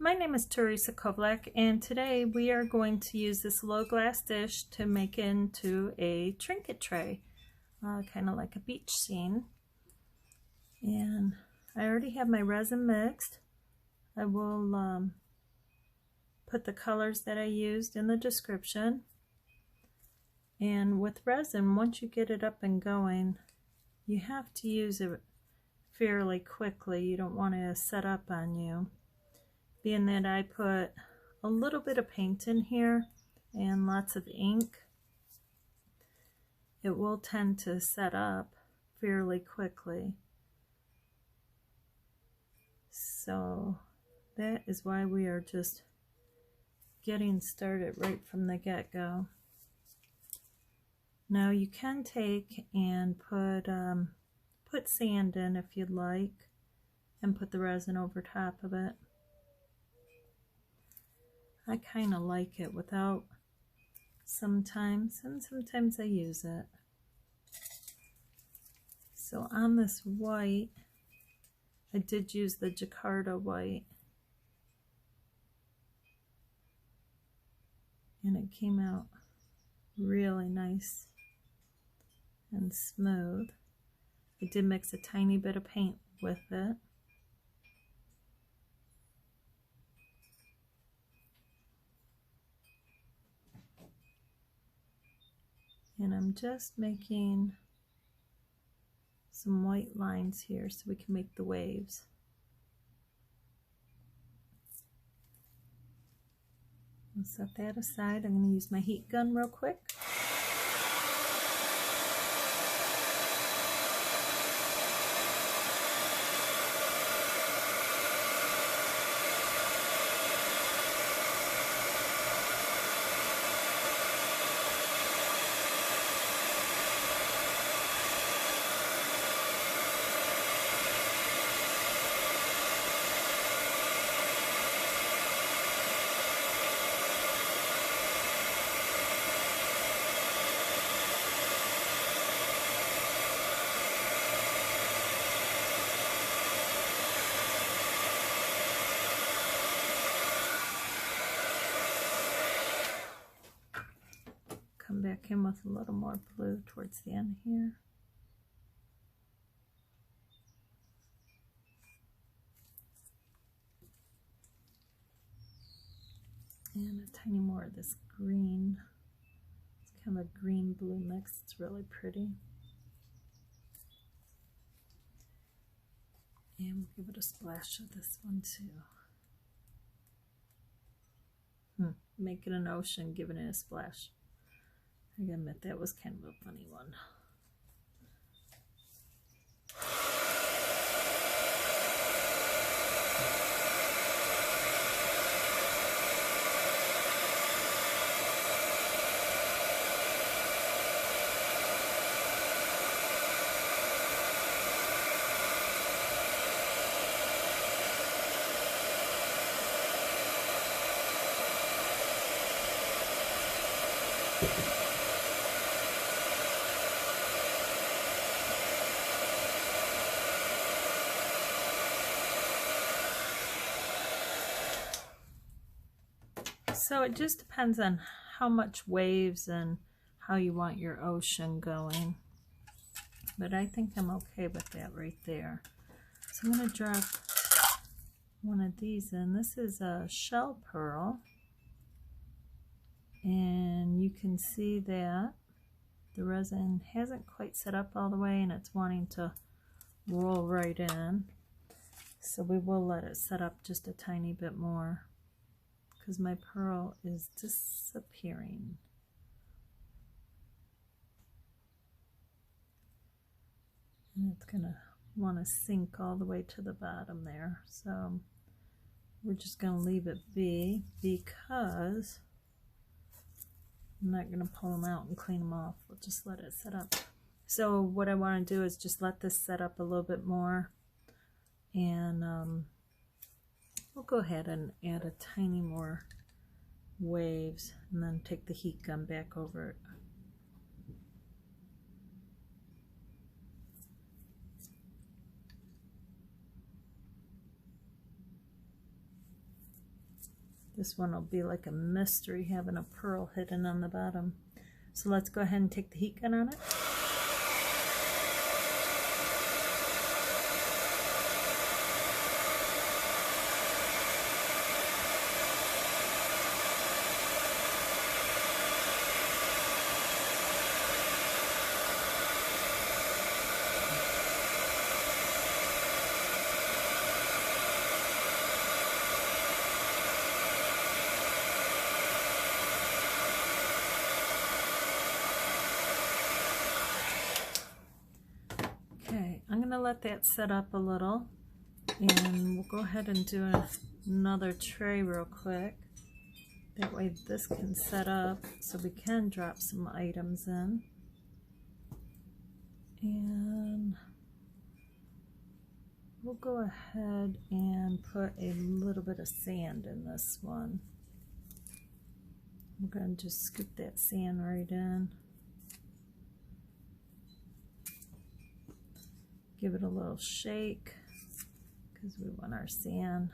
My name is Teresa Kovlak, and today we are going to use this little glass dish to make into a trinket tray, kind of like a beach scene. And I already have my resin mixed. I will put the colors that I used in the description. And with resin, once you get it up and going, you have to use it fairly quickly. You don't want to set up on you. Being that I put a little bit of paint in here and lots of ink, it will tend to set up fairly quickly. So that is why we are just getting started right from the get-go. Now you can take and put sand in if you'd like, and put the resin over top of it. I kind of like it without sometimes, and sometimes I use it. So on this white, I did use the Jakarta white, and it came out really nice and smooth. I did mix a tiny bit of paint with it. And I'm just making some white lines here so we can make the waves. I'll set that aside. I'm going to use my heat gun real quick. Come back in with a little more blue towards the end here. And a tiny more of this green. It's kind of a green-blue mix. It's really pretty. And we'll give it a splash of this one too. Make it an ocean, giving it a splash. I gotta admit, that was kind of a funny one. So it just depends on how much waves and how you want your ocean going. But I think I'm okay with that right there. So I'm going to drop one of these in. This is a shell pearl. And you can see that the resin hasn't quite set up all the way and it's wanting to roll right in. So we will let it set up just a tiny bit more, because my pearl is disappearing. And it's going to want to sink all the way to the bottom there. So we're just going to leave it be, because I'm not going to pull them out and clean them off. We'll just let it set up. So what I want to do is just let this set up a little bit more. And we'll go ahead and add a tiny more waves and then take the heat gun back over it. This one will be like a mystery, having a pearl hidden on the bottom. So let's go ahead and take the heat gun on it. I'm going to let that set up a little, and we'll go ahead and do another tray real quick. That way this can set up so we can drop some items in. And we'll go ahead and put a little bit of sand in this one. I'm going to just scoop that sand right in. Give it a little shake because we want our sand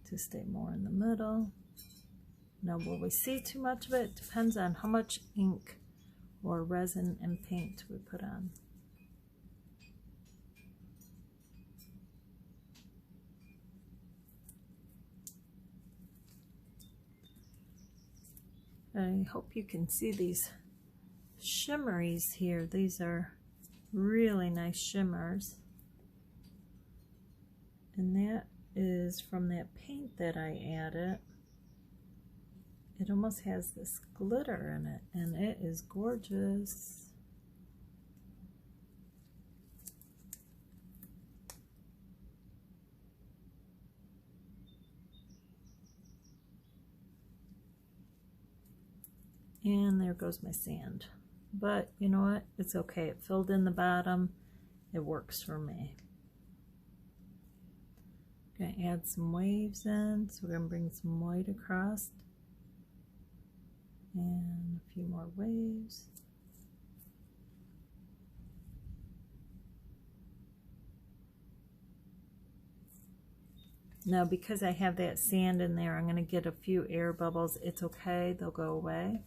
to stay more in the middle. Now, will we see too much of it? Depends on how much ink or resin and paint we put on. I hope you can see these shimmeries here. These are really nice shimmers, and that is from that paint that I added. It almost has this glitter in it, and it is gorgeous. And there goes my sand. But you know what? It's okay. It filled in the bottom. It works for me. I'm going to add some waves in. So we're going to bring some white across. And a few more waves. Now, because I have that sand in there, I'm going to get a few air bubbles. It's okay. They'll go away.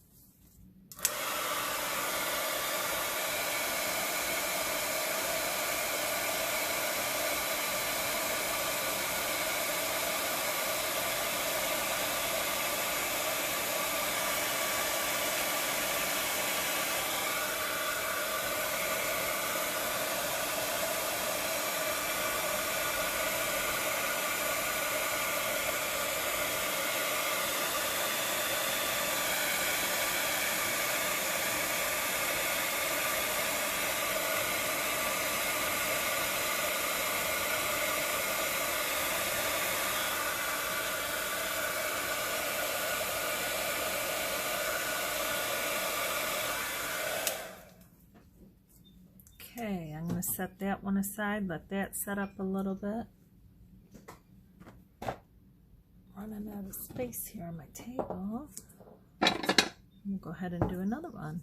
Okay, I'm going to set that one aside, let that set up a little bit. Running out of space here on my table. We'll go ahead and do another one.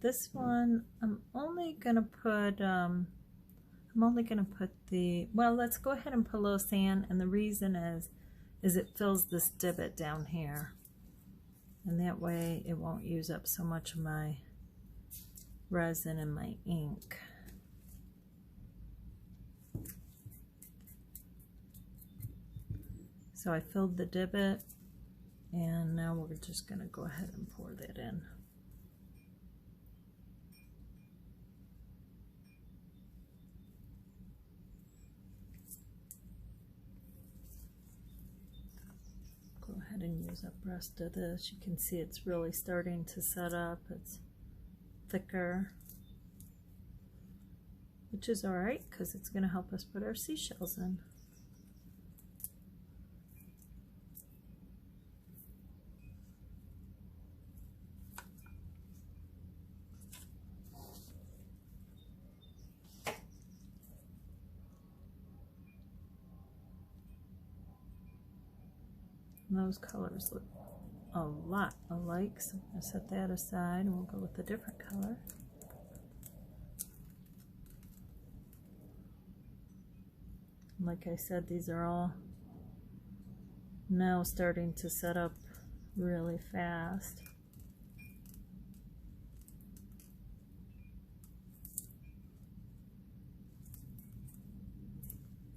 This one, I'm only going to put the, well, let's go ahead and put a little sand, and the reason is it fills this divot down here. And that way it won't use up so much of my resin and my ink. So I filled the divot, and now we're just going to go ahead and pour that in. Go ahead and use up the rest of this. You can see it's really starting to set up. It's thicker, which is alright because it's going to help us put our seashells in. And those colors look a lot alike, so I'm going to set that aside and we'll go with a different color. Like I said, these are all now starting to set up really fast.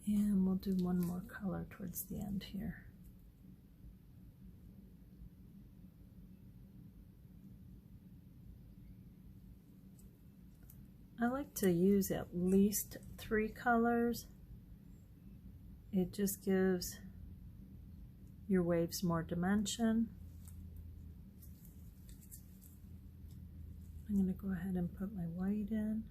And we'll do one more color towards the end here. I like to use at least 3 colors. It just gives your waves more dimension. I'm going to go ahead and put my white in.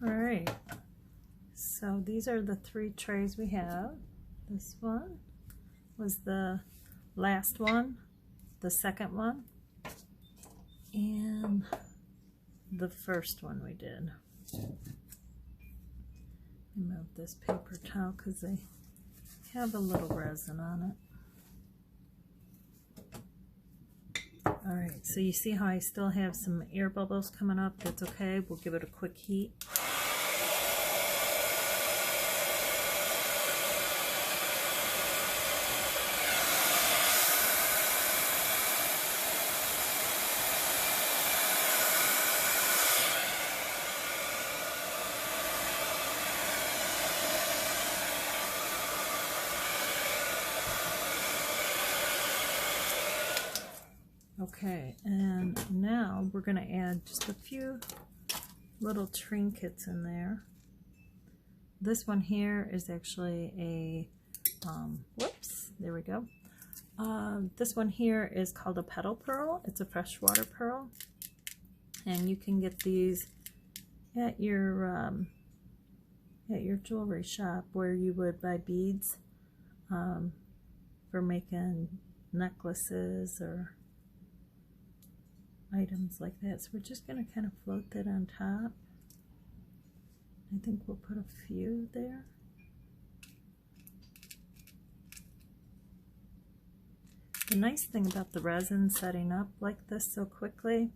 Alright, so these are the 3 trays we have. This one was the last one, the second one, and the first one we did. Move this paper towel because they have a little resin on it. Alright, so you see how I still have some air bubbles coming up? That's okay, we'll give it a quick heat. Okay, and now we're going to add just a few little trinkets in there. This one here is actually a, whoops, there we go. This one here is called a petal pearl. It's a freshwater pearl. And you can get these at your jewelry shop where you would buy beads for making necklaces or items like that. So we're just going to kind of float that on top. I think we'll put a few there. The nice thing about the resin setting up like this so quickly,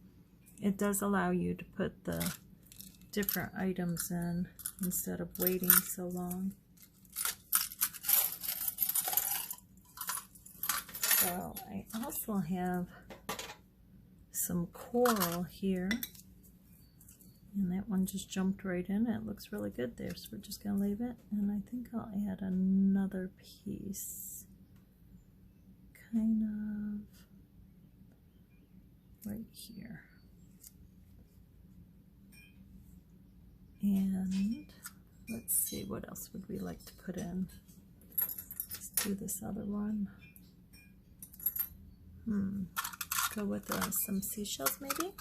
it does allow you to put the different items in instead of waiting so long. So I also have some coral here, and that one just jumped right in. It looks really good there, so we're just going to leave it, and I think I'll add another piece kind of right here. And let's see, what else would we like to put in? Let's do this other one. Go with some seashells maybe.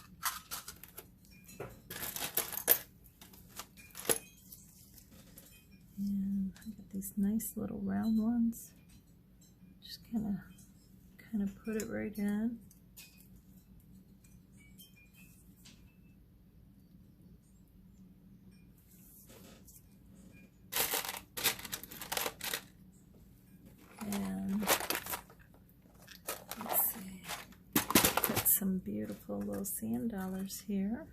And I got these nice little round ones. Just kind of put it right in. And let's see, put some beautiful little sand dollars here.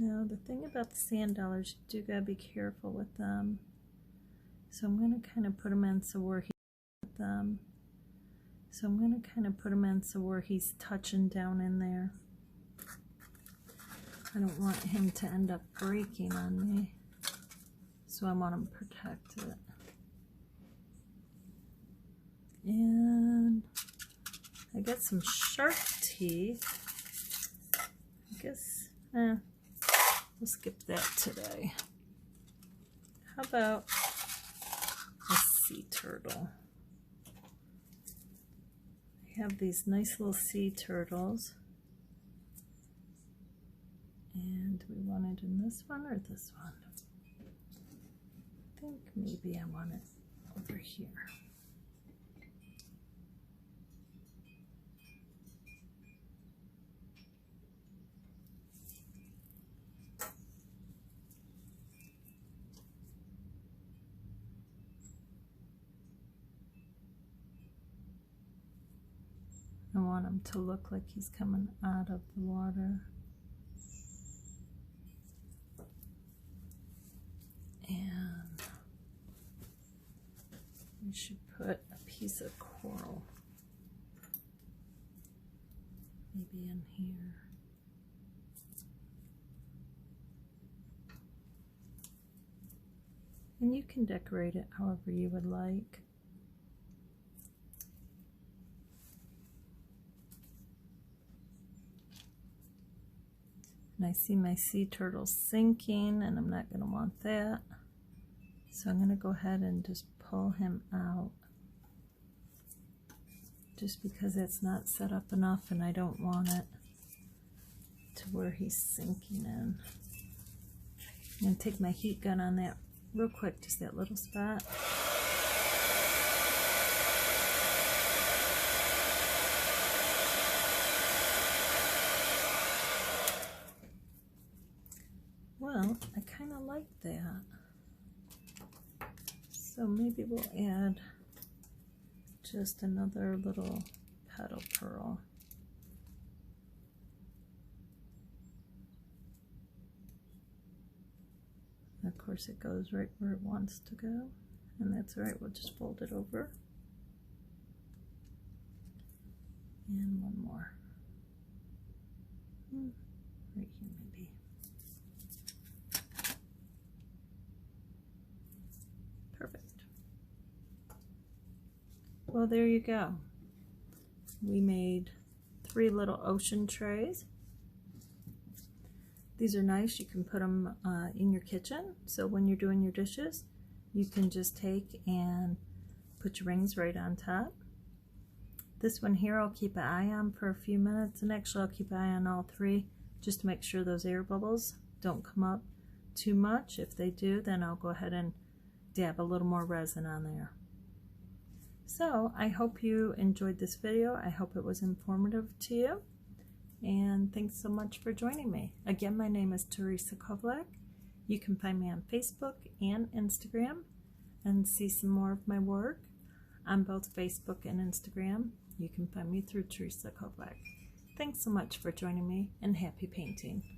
Now the thing about the sand dollars, you do gotta be careful with them. So I'm gonna kind of put them in so where he's touching down in there. I don't want him to end up breaking on me, so I want him protected. And I got some shark teeth. I guess, we'll skip that today. How about a sea turtle? I have these nice little sea turtles. And do we want it in this one or this one? I think maybe I want it over here. I want him to look like he's coming out of the water. And we should put a piece of coral maybe in here. And you can decorate it however you would like. And I see my sea turtle sinking, and I'm not going to want that. So I'm going to go ahead and just pull him out. Just because it's not set up enough and I don't want it to where he's sinking in. I'm going to take my heat gun on that real quick, just that little spot. Well, I kind of like that. So maybe we'll add just another little petal pearl. And of course it goes right where it wants to go, and that's all right, we'll just fold it over. And one more. Right here maybe. Perfect. Well, there you go. We made 3 little ocean trays. These are nice. You can put them in your kitchen. So when you're doing your dishes, you can just take and put your rings right on top. This one here I'll keep an eye on for a few minutes, and actually I'll keep an eye on all 3 just to make sure those air bubbles don't come up too much. If they do, then I'll go ahead and dab a little more resin on there. So I hope you enjoyed this video. I hope it was informative to you, and thanks so much for joining me. Again, my name is Teresa Kovlak. You can find me on Facebook and Instagram and see some more of my work on both Facebook and Instagram. You can find me through Teresa Kovlak. Thanks so much for joining me, and happy painting.